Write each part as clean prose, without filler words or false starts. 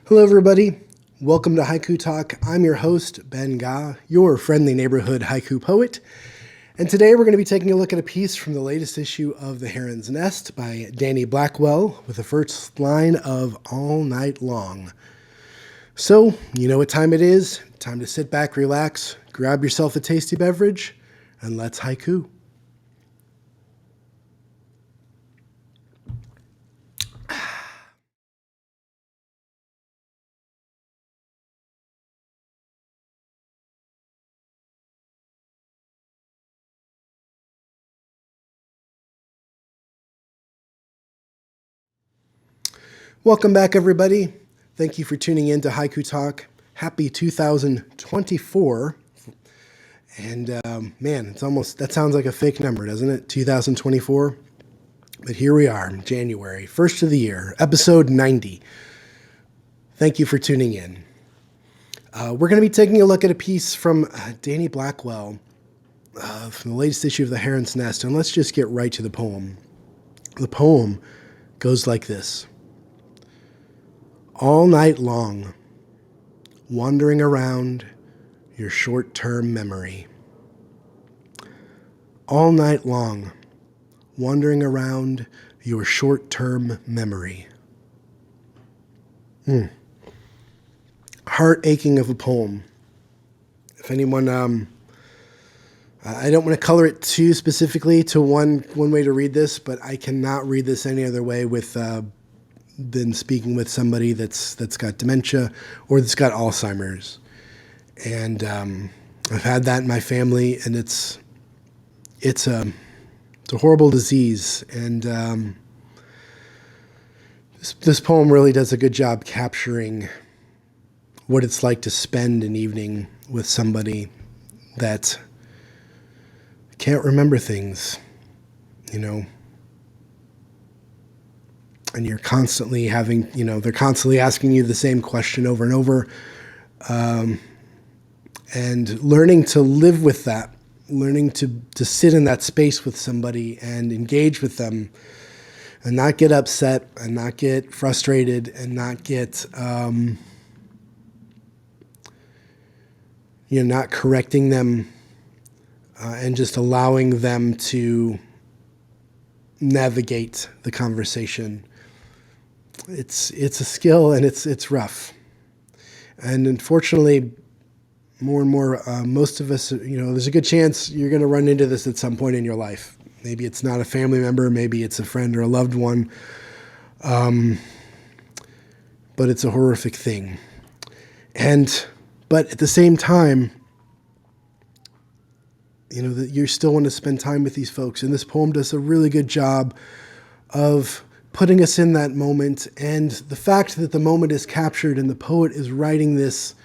Hello, everybody. Welcome to Haiku Talk. I'm your host, Ben Ga, your friendly neighborhood haiku poet. And today we're going to be taking a look at a piece from the latest issue of The Heron's Nest by Danny Blackwell with the first line of All Night Long. So, you know what time it is. Time to sit back, relax, grab yourself a tasty beverage, and let's haiku. Welcome back, everybody. Thank you for tuning in to Haiku Talk. Happy 2024. And man, it's almost, that sounds like a fake number, doesn't it? 2024. But here we are, January, first of the year, episode 90. Thank you for tuning in. We're going to be taking a look at a piece from Danny Blackwell from the latest issue of The Heron's Nest. And let's just get right to the poem. The poem goes like this. All night long, wandering around your short-term memory. All night long, wandering around your short-term memory. Heart aching of a poem. If anyone, I don't want to color it too specifically to one way to read this, but I cannot read this any other way with been speaking with somebody that's got dementia or that's got Alzheimer's. And I've had that in my family, and it's a horrible disease. And this poem really does a good job capturing what it's like to spend an evening with somebody that can't remember things, you know. And you're constantly having, they're constantly asking you the same question over and over. And learning to live with that, learning to sit in that space with somebody and engage with them and not get upset and not get frustrated and not get, not correcting them and just allowing them to navigate the conversation. It's a skill, and it's rough. And unfortunately, more and more, most of us, there's a good chance you're going to run into this at some point in your life. Maybe it's not a family member, maybe it's a friend or a loved one, but it's a horrific thing. But at the same time, that you still want to spend time with these folks. And this poem does a really good job of putting us in that moment. And the fact that the moment is captured and the poet is writing this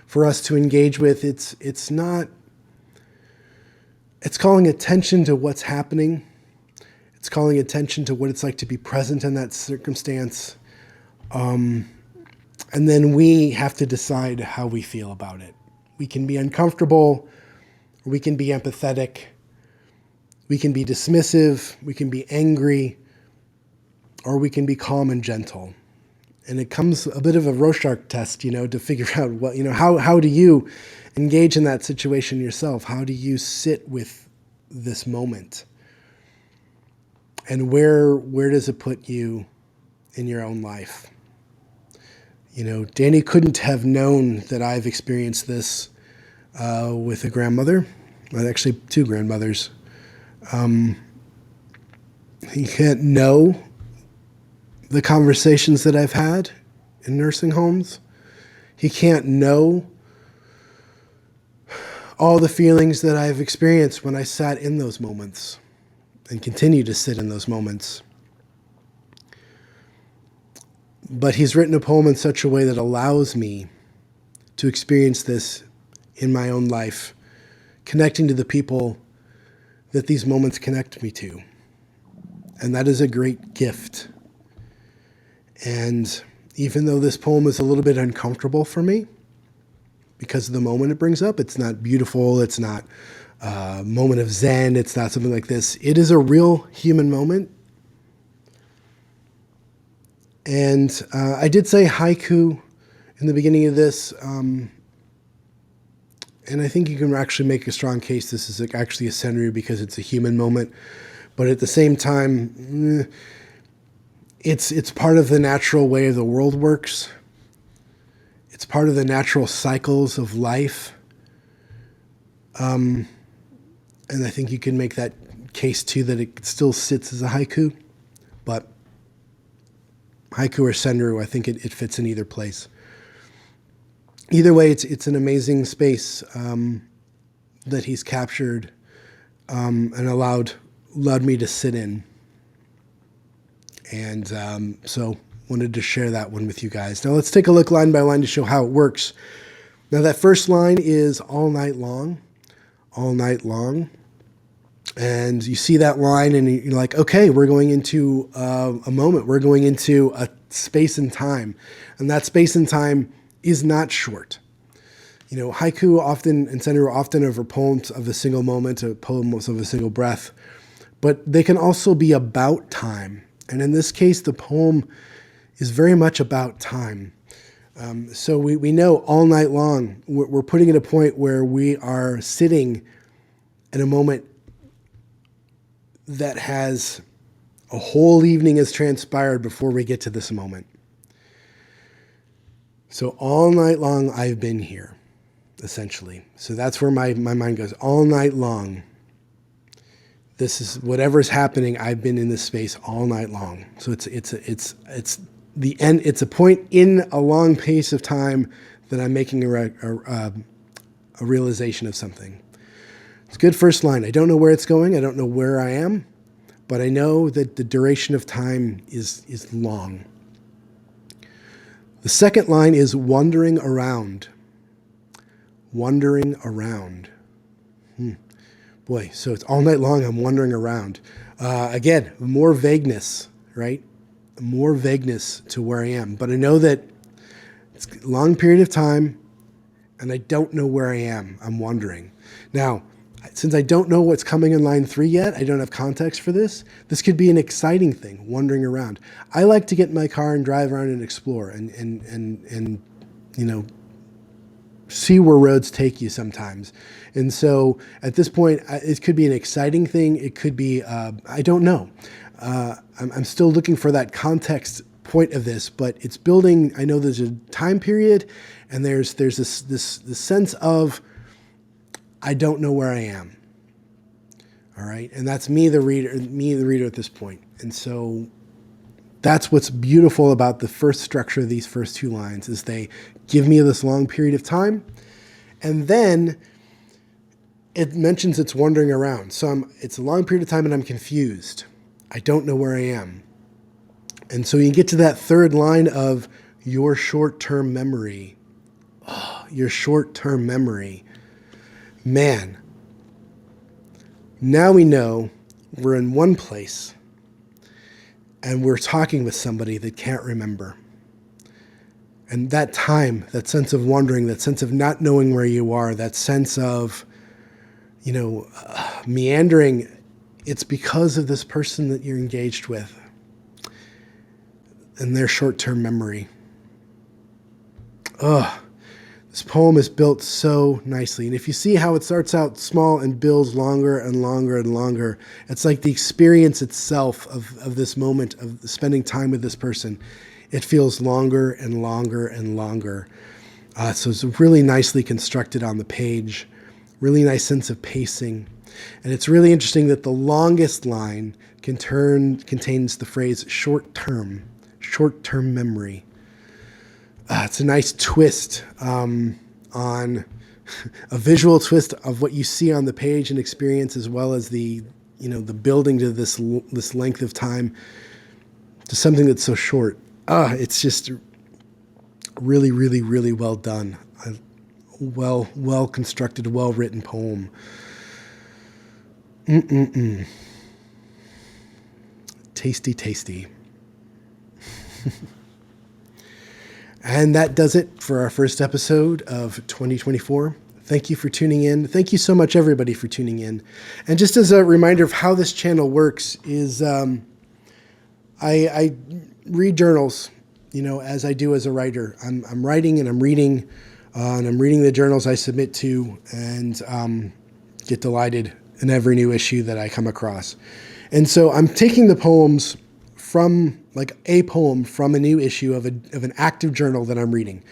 for us to engage with, it's calling attention to what's happening. It's calling attention to what it's like to be present in that circumstance. And then we have to decide how we feel about it. We can be uncomfortable, or we can be empathetic, we can be dismissive, we can be angry, or we can be calm and gentle. And it comes a bit of a Rorschach test, to figure out what, how do you engage in that situation yourself? How do you sit with this moment? And where does it put you in your own life? Danny couldn't have known that I've experienced this with a grandmother, well, actually two grandmothers. He can't know the conversations that I've had in nursing homes. He can't know all the feelings that I've experienced when I sat in those moments and continue to sit in those moments. But he's written a poem in such a way that allows me to experience this in my own life, connecting to the people that these moments connect me to. And that is a great gift. And even though this poem is a little bit uncomfortable for me, because of the moment it brings up, it's not beautiful, it's not a moment of zen, it's not something like this. It is a real human moment. And I did say haiku in the beginning of this, and I think you can actually make a strong case this is actually a senryu because it's a human moment, but at the same time, it's part of the natural way the world works. It's part of the natural cycles of life. And I think you can make that case too, that it still sits as a haiku, but haiku or senryu, I think it fits in either place. Either way, it's an amazing space that he's captured and allowed me to sit in. And so wanted to share that one with you guys. Now let's take a look line by line to show how it works. Now that first line is all night long, all night long. And you see that line and you're like, okay, we're going into a moment. We're going into a space and time. And that space and time is not short. You know, haiku often and senryu often are poems of a single moment, poems of a single breath. But they can also be about time. And in this case, the poem is very much about time. So we know all night long, we're putting at a point where we are sitting in a moment that has a whole evening has transpired before we get to this moment. So all night long, I've been here, essentially. So that's where my mind goes. All night long, this is whatever's happening. I've been in this space all night long. So it's the end. It's a point in a long pace of time that I'm making a realization of something. It's a good first line. I don't know where it's going. I don't know where I am, but I know that the duration of time is long. The second line is wandering around. Wandering around. Boy, so it's all night long I'm wandering around. Again, more vagueness, right? More vagueness to where I am. But I know that it's a long period of time, and I don't know where I am. I'm wandering. Now, since I don't know what's coming in line 3 yet, I don't have context for this. This could be an exciting thing, wandering around. I like to get in my car and drive around and explore and you know, see where roads take you sometimes. And so at this point, it could be an exciting thing. It could be, I don't know. I'm still looking for that context point of this, but it's building. I know there's a time period and there's this sense of, I don't know where I am. All right. And that's me, the reader at this point. And so that's what's beautiful about the first structure of these first two lines is they give me this long period of time. And then it mentions it's wandering around. So it's a long period of time and I'm confused. I don't know where I am. And so you get to that third line of your short-term memory. Oh, your short-term memory. Man, now we know we're in one place and we're talking with somebody that can't remember. And that time, that sense of wandering, that sense of not knowing where you are, that sense of, meandering, it's because of this person that you're engaged with and their short-term memory. This poem is built so nicely. And if you see how it starts out small and builds longer and longer and longer, it's like the experience itself of this moment of spending time with this person. It feels longer and longer and longer. So it's really nicely constructed on the page. Really nice sense of pacing. And it's really interesting that the longest line contains the phrase short-term memory. It's a nice twist on a visual twist of what you see on the page and experience, as well as the building to this length of time to something that's so short. It's just really, really, really well done. Well constructed, well written poem. Tasty, tasty. And that does it for our first episode of 2024. Thank you for tuning in. Thank you so much, everybody, for tuning in. And just as a reminder of how this channel works is I read journals as I do as a writer. I'm writing and I'm reading, and I'm reading the journals I submit to, and get delighted in every new issue that I come across. And so I'm taking the poems from, like a poem from a new issue of an active journal that I'm reading.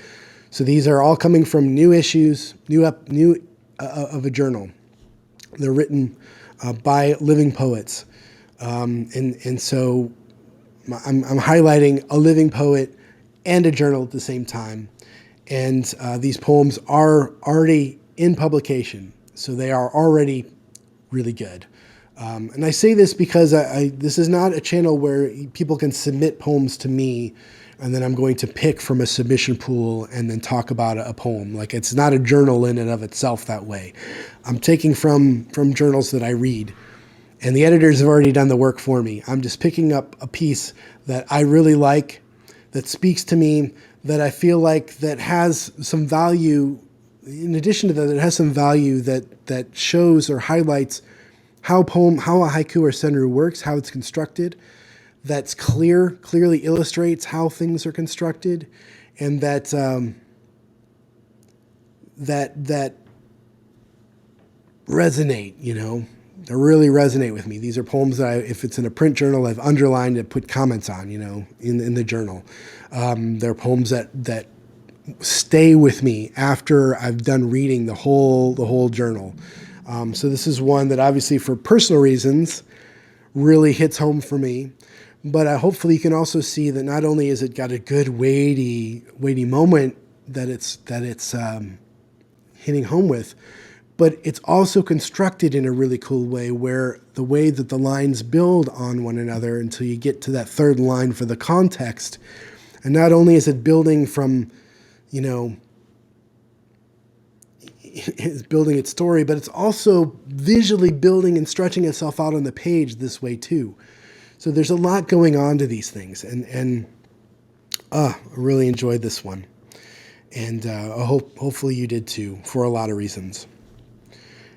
So these are all coming from new issues, of a journal. They're written by living poets, and so I'm highlighting a living poet and a journal at the same time. And these poems are already in publication, so they are already really good. And I say this because this is not a channel where people can submit poems to me, and then I'm going to pick from a submission pool and then talk about a poem. Like, it's not a journal in and of itself that way. I'm taking from journals that I read, and the editors have already done the work for me. I'm just picking up a piece that I really like, that speaks to me, that I feel like that has some value. In addition to that, it has some value that shows or highlights how a haiku or senryu works, how it's constructed, that's clearly illustrates how things are constructed, and that resonate, they really resonate with me. These are poems that if it's in a print journal, I've underlined and put comments on, in the journal. They're poems that stay with me after I've done reading the whole journal. So this is one that, obviously, for personal reasons, really hits home for me. But hopefully you can also see that not only is it got a good weighty moment that it's hitting home with, but it's also constructed in a really cool way, where the way that the lines build on one another until you get to that third line for the context. And not only is it building from, it's building its story, but it's also visually building and stretching itself out on the page this way too. So there's a lot going on to these things, and I really enjoyed this one, and hopefully you did too, for a lot of reasons.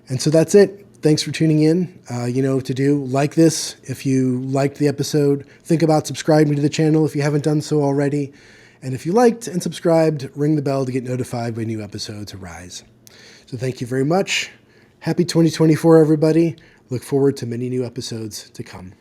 And so that's it. Thanks for tuning in. You know what to do. Like this if you liked the episode. Think about subscribing to the channel if you haven't done so already. And if you liked and subscribed, ring the bell to get notified when new episodes arise. So thank you very much. Happy 2024, everybody. Look forward to many new episodes to come.